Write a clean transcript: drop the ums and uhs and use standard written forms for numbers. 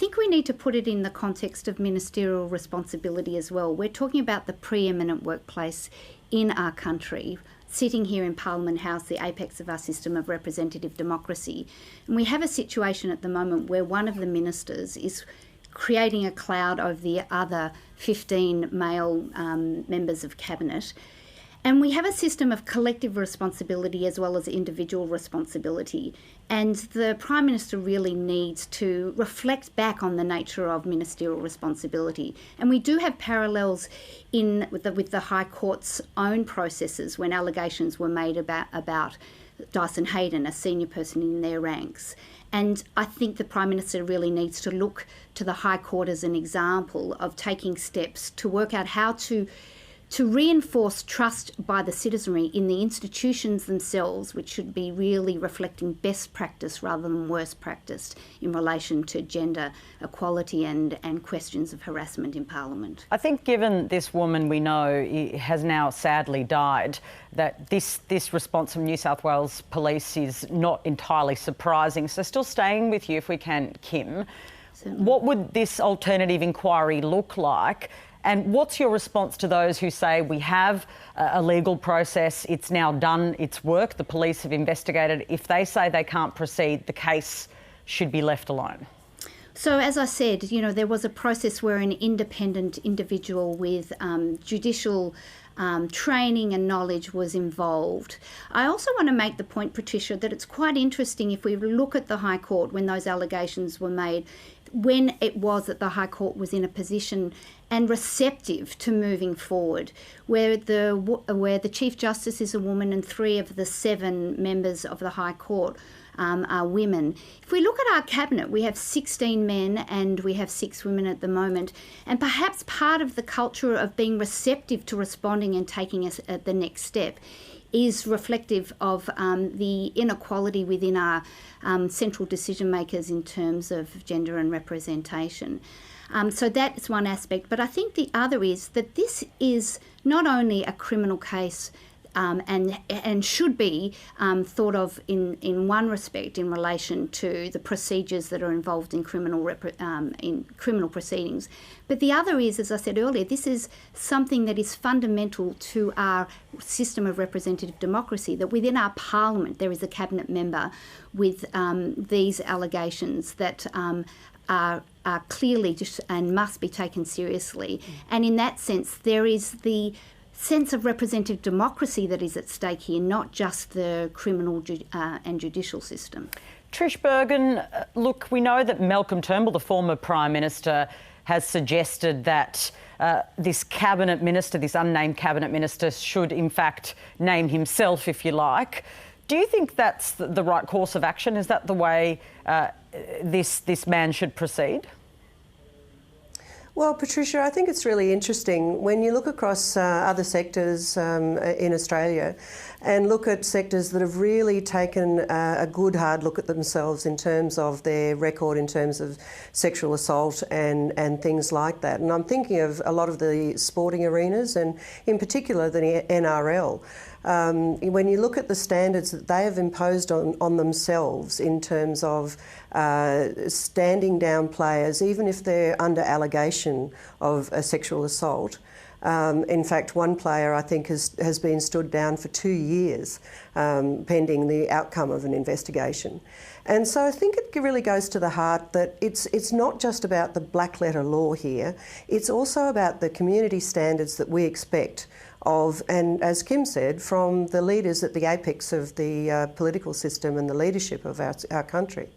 I think we need to put it in the context of ministerial responsibility as well. We're talking about the preeminent workplace in our country, sitting here in Parliament House, the apex of our system of representative democracy. And we have a situation at the moment where one of the ministers is creating a cloud over the other 15 male members of Cabinet. And we have a system of collective responsibility as well as individual responsibility. And the Prime Minister really needs to reflect back on the nature of ministerial responsibility. And we do have parallels with the High Court's own processes when allegations were made about Dyson Heydon, a senior person in their ranks. And I think the Prime Minister really needs to look to the High Court as an example of taking steps to work out how to reinforce trust by the citizenry in the institutions themselves, which should be really reflecting best practice rather than worst practice in relation to gender equality and questions of harassment in Parliament. I think given this woman we know has now sadly died, that this response from New South Wales Police is not entirely surprising. So still staying with you if we can, Kim, Certainly. What would this alternative inquiry look like? And what's your response to those who say we have a legal process, it's now done its work, the police have investigated. If they say they can't proceed, the case should be left alone? So as I said, there was a process where an independent individual with judicial training and knowledge was involved. I also want to make the point, Patricia, that it's quite interesting if we look at the High Court when those allegations were made, when it was that the High Court was in a position and receptive to moving forward, where the Chief Justice is a woman and 3 of the 7 members of the High Court are women. If we look at our Cabinet, we have 16 men and we have 6 women at the moment. And perhaps part of the culture of being receptive to responding and taking us at the next step is reflective of the inequality within our central decision makers in terms of gender and representation. So that's one aspect. But I think the other is that this is not only a criminal case and should be thought of in one respect in relation to the procedures that are involved in criminal proceedings. But the other is, as I said earlier, this is something that is fundamental to our system of representative democracy, that within our Parliament there is a Cabinet member with these allegations that are clearly just and must be taken seriously. And in that sense, there is the sense of representative democracy that is at stake here, not just the criminal and judicial system. Trish Bergin, look, we know that Malcolm Turnbull, the former Prime Minister, has suggested that this Cabinet Minister, this unnamed Cabinet Minister, should in fact name himself, if you like. Do you think that's the right course of action? Is that the way this man should proceed? Well, Patricia, I think it's really interesting when you look across other sectors in Australia and look at sectors that have really taken a good hard look at themselves in terms of their record in terms of sexual assault and things like that. And I'm thinking of a lot of the sporting arenas and in particular the NRL. When you look at the standards that they have imposed on themselves in terms of standing down players, even if they're under allegation of a sexual assault. In fact, one player I think has been stood down for 2 years pending the outcome of an investigation. And so I think it really goes to the heart that it's not just about the black letter law here, it's also about the community standards that we expect of, and as Kim said, from the leaders at the apex of the political system and the leadership of our country.